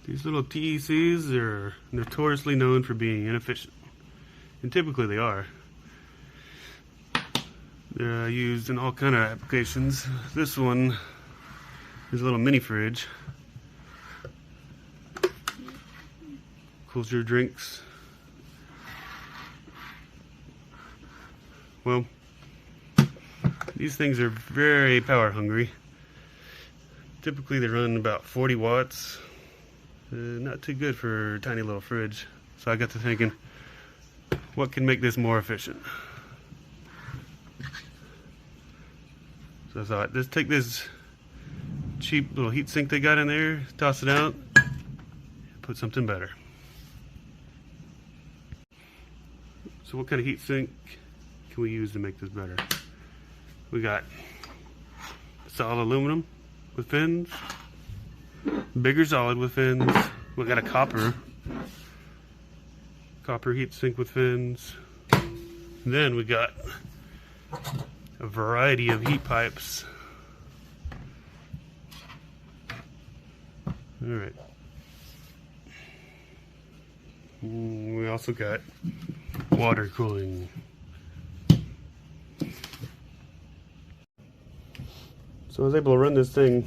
These little TECs are notoriously known for being inefficient, and typically they are. They're used in all kind of applications. This one is a little mini fridge. Cools your drinks. Well, these things are very power hungry. Typically they run about 40 watts. Not too good for a tiny little fridge. So I got to thinking, what can make this more efficient? So I thought, let's take this cheap little heat sink they got in there, toss it out, put something better. So what kind of heat sink can we use to make this better? We got solid aluminum with fins, bigger solid with fins. We got a copper heat sink with fins. And then we got a variety of heat pipes. All right. We also got water cooling. So I was able to run this thing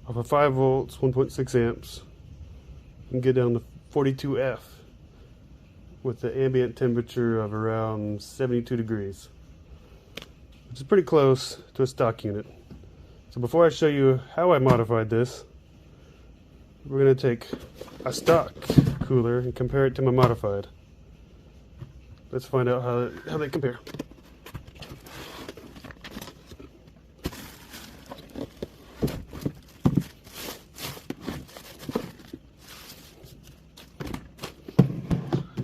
off of 5 volts, 1.6 amps, and get down to 42F with the ambient temperature of around 72 degrees, which is pretty close to a stock unit. So before I show you how I modified this, we're going to take a stock cooler and compare it to my modified. Let's find out how they compare.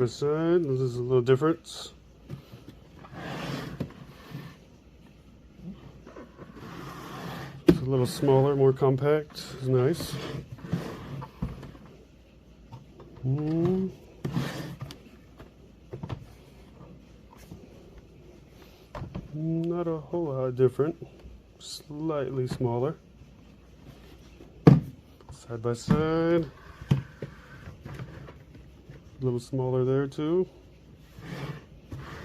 Side, this is a little difference. It's a little smaller, more compact. It's nice. Not a whole lot different. Slightly smaller. Side by side. A little smaller there too.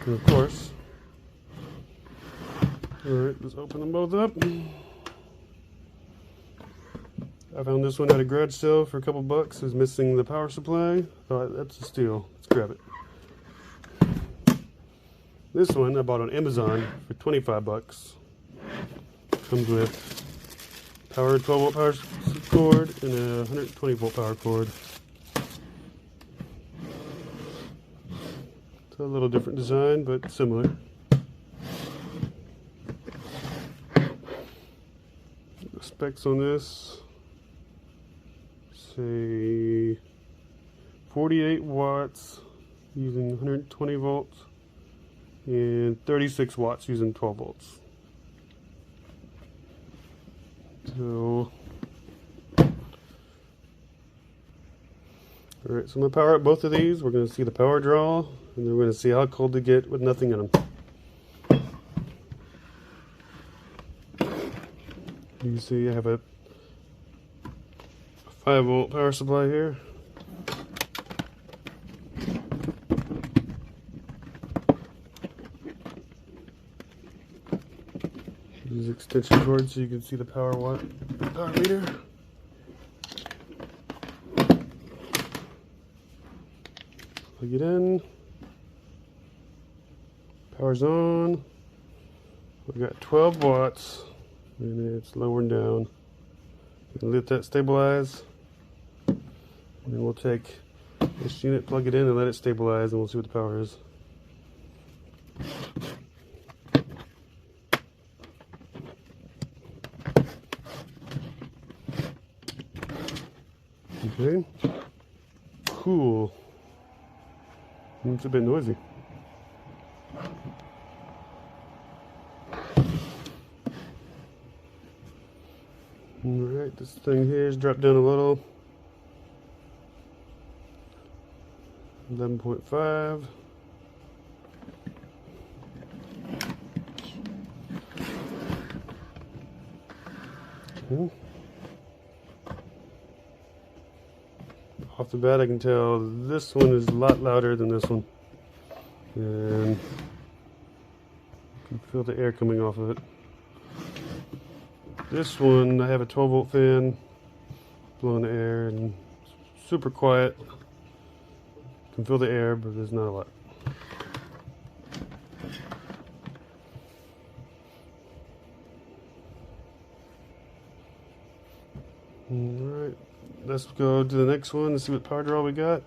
And of course, alright, let's open them both up. I found this one at a garage sale for a couple bucks. It was missing the power supply. Thought, that's a steal. Let's grab it. This one I bought on Amazon for 25 bucks. Comes with power 12 volt power cord and a 120 volt power cord. A little different design, but similar. The specs on this say 48 watts using 120 volts and 36 watts using 12 volts. So, alright, so I'm going to power up both of these. We're going to see the power draw, and then we're going to see how cold they get with nothing in them. You can see I have a 5 volt power supply here. Use extension cord so you can see the power meter. Plug it in. Power's on. We've got 12 watts and it's lowering down. Let that stabilize. And then we'll take this unit, plug it in, and let it stabilize, and we'll see what the power is. Okay. Cool. It's a bit noisy. Alright, this thing here has dropped down a little. 11.5. Off the bat I can tell this one is a lot louder than this one. And you can feel the air coming off of it. This one, I have a 12-volt fan blowing the air and super quiet. You can feel the air, but there's not a lot. Alright, let's go to the next one and see what power draw we got.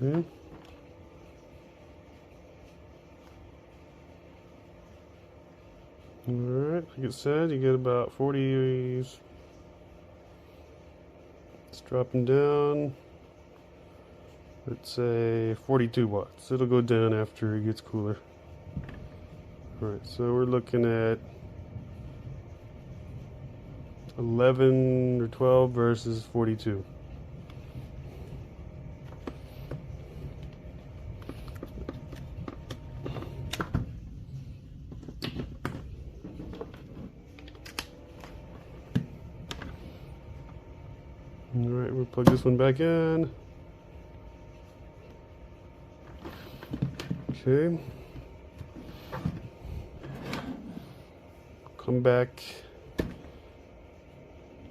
Okay. Alright, like it said, you get about 40. It's dropping down. Let's say 42 watts. It'll go down after it gets cooler. Alright, so we're looking at 11 or 12 versus 42. Alright, we'll plug this one back in. Okay. Come back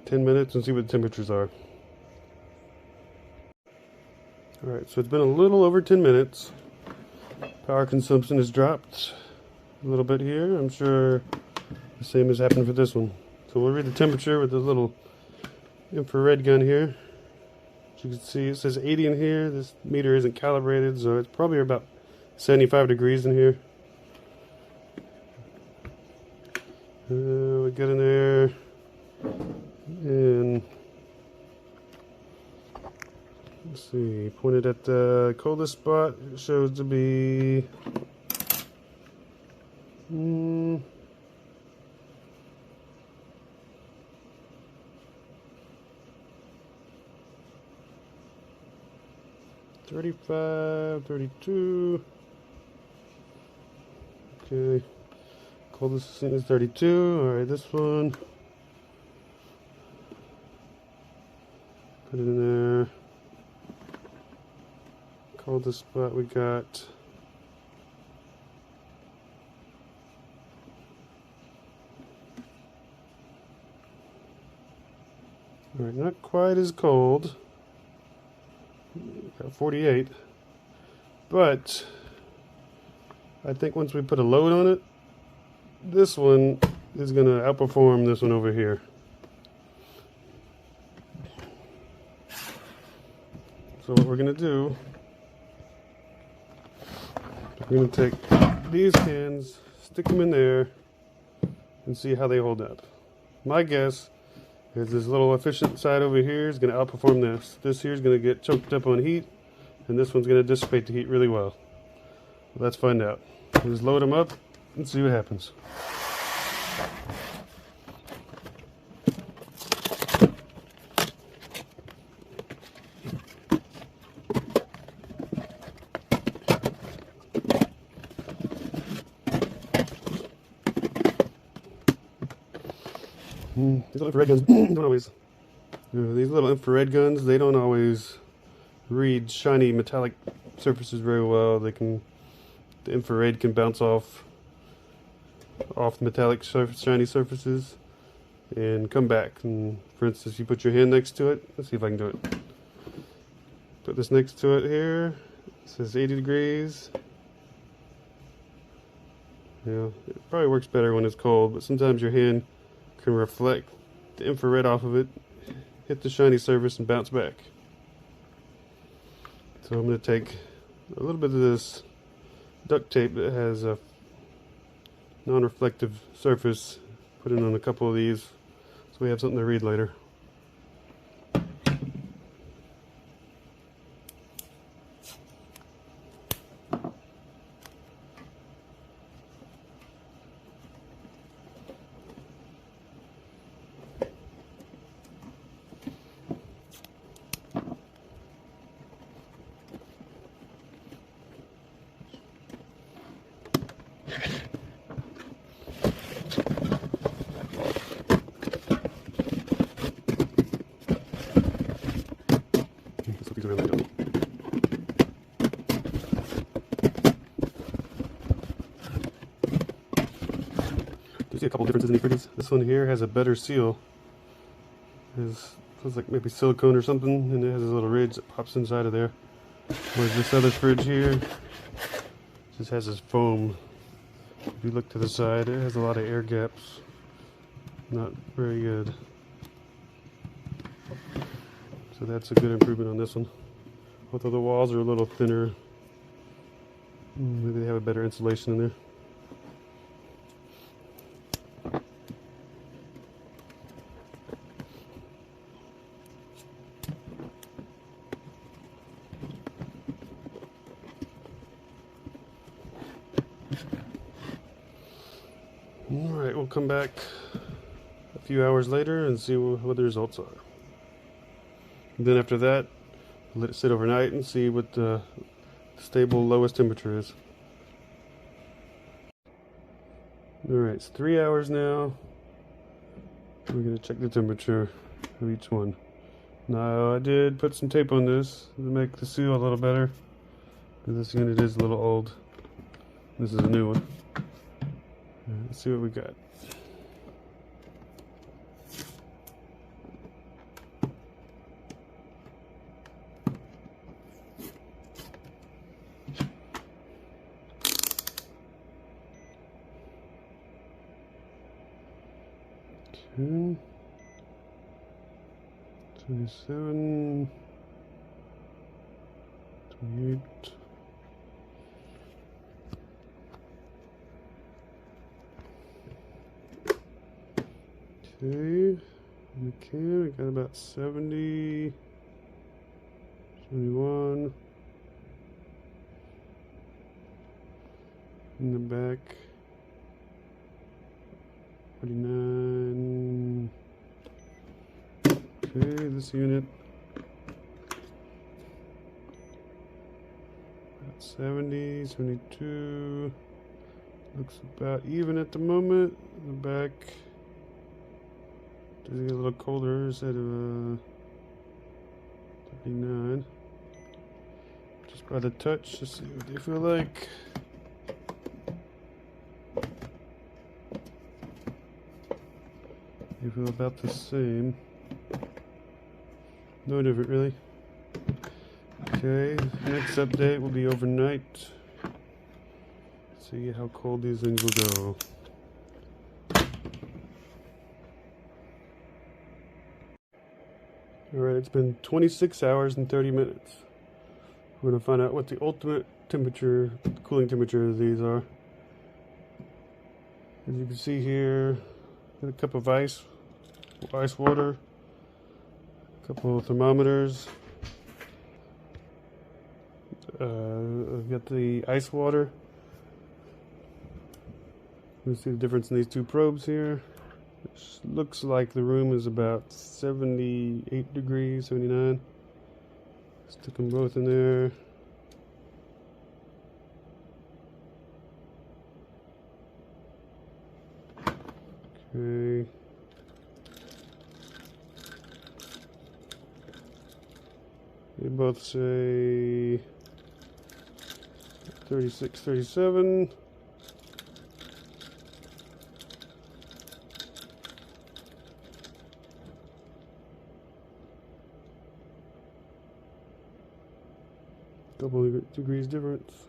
10 minutes and see what the temperatures are. Alright, so it's been a little over 10 minutes. Power consumption has dropped a little bit here. I'm sure the same has happened for this one. So we'll read the temperature with the little infrared gun here. As you can see, it says 80 in here. This meter isn't calibrated, so it's probably about 75 degrees in here. We got in there, and let's see, pointed at the coldest spot, it shows to be 35, 32. Okay, coldest is 32. Alright, this one. Put it in there. Coldest spot we got. Alright, not quite as cold. Got 48, but I think once we put a load on it, this one is going to outperform this one over here. So what we're going to do, we're going to take these cans, stick them in there, and see how they hold up. My guess is this little efficient side over here is going to outperform this. This here is going to get choked up on heat, and this one's going to dissipate the heat really well. Let's find out. Just load them up and see what happens. These little infrared guns don't always. These little infrared guns, they don't always read shiny metallic surfaces very well. The infrared can bounce off the metallic shiny surfaces and come back. And for instance, you put your hand next to it. Let's see if I can do it. Put this next to it here. It says 80 degrees. Yeah, it probably works better when it's cold, but sometimes your hand can reflect the infrared off of it, hit the shiny surface, and bounce back. So I'm going to take a little bit of this duct tape that has a non-reflective surface, put it on a couple of these so we have something to read later. couple differences in these fridges. This one here has a better seal. Feels like maybe silicone or something, and it has a little ridge that pops inside of there. Whereas this other fridge here just has this foam. If you look to the side, it has a lot of air gaps. Not very good. So that's a good improvement on this one. Although the walls are a little thinner. Maybe they have a better insulation in there. Alright, we'll come back a few hours later and see what the results are. And then after that, let it sit overnight and see what the stable lowest temperature is. Alright, it's 3 hours now. We're going to check the temperature of each one. Now, I did put some tape on this to make the seal a little better, because this unit is a little old. This is a new one. Let's see what we got. Okay. 27, 28. Okay, in the can, we got about 70, 71. In the back, 49. Okay, this unit, about 70, 72. Looks about even at the moment. In the back, does it get a little colder instead of 39? Just by the touch to see what they feel like. They feel about the same. No different, really. Okay, next update will be overnight. See how cold these things will go. Alright, it's been 26 hours and 30 minutes. We're going to find out what the ultimate temperature, cooling temperature of these are. As you can see here, a cup of ice water, a couple of thermometers. I've got the ice water. You see the difference in these two probes here. It looks like the room is about 78 degrees, 79. Stick them both in there. Okay. They both say 36, 37. Couple of degrees difference.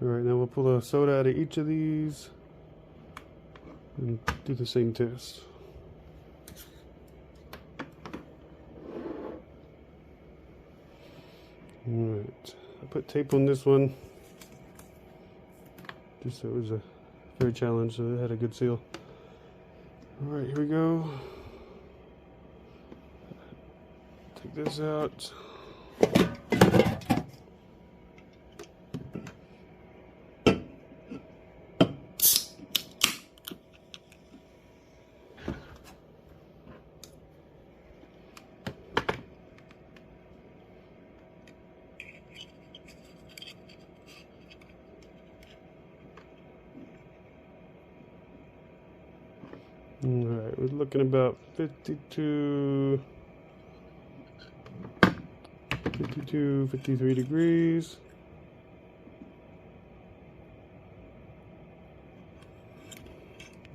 Alright, now we'll pull a soda out of each of these and do the same test. Alright, I put tape on this one just so it was a fair challenge, so it had a good seal. Alright, here we go. Take this out. Alright, we're looking about 52, 53 degrees.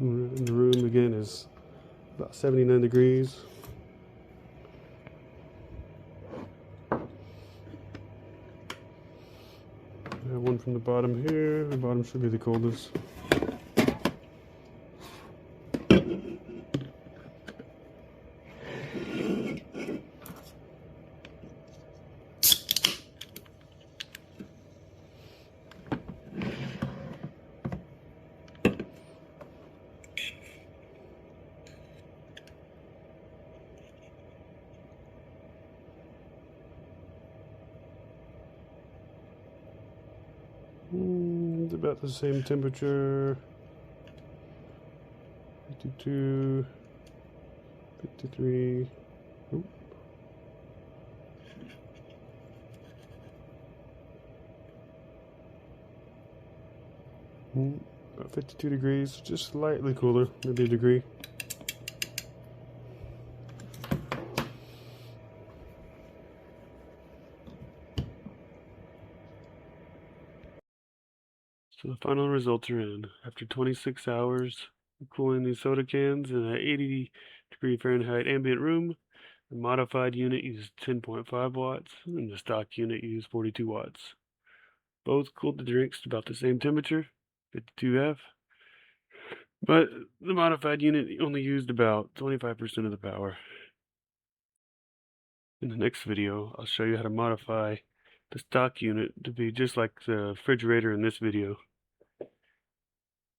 in the room again is about 79 degrees. I have one from the bottom here. The bottom should be the coldest. It's about the same temperature. 52, 53. Oop. About 52 degrees, just slightly cooler, maybe a degree. So the final results are in. After 26 hours of cooling these soda cans in an 80 degree Fahrenheit ambient room, the modified unit used 10.5 watts and the stock unit used 42 watts. Both cooled the drinks to about the same temperature, 52F, but the modified unit only used about 25% of the power. In the next video, I'll show you how to modify the stock unit to be just like the refrigerator in this video.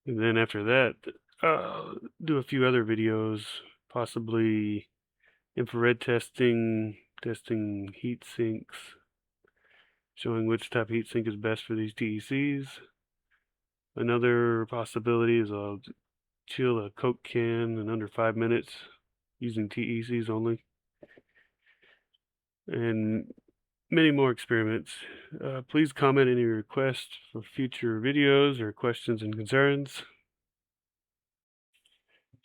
And then after that, I'll do a few other videos, possibly infrared testing, testing heat sinks, showing which type of heat sink is best for these TECs. Another possibility is I'll chill a Coke can in under 5 minutes using TECs only. And many more experiments. Please comment any requests for future videos or questions and concerns.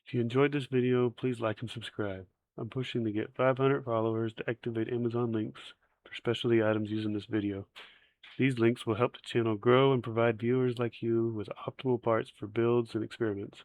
If you enjoyed this video, please like and subscribe. I'm pushing to get 500 followers to activate Amazon links for specialty items used in this video. These links will help the channel grow and provide viewers like you with optimal parts for builds and experiments.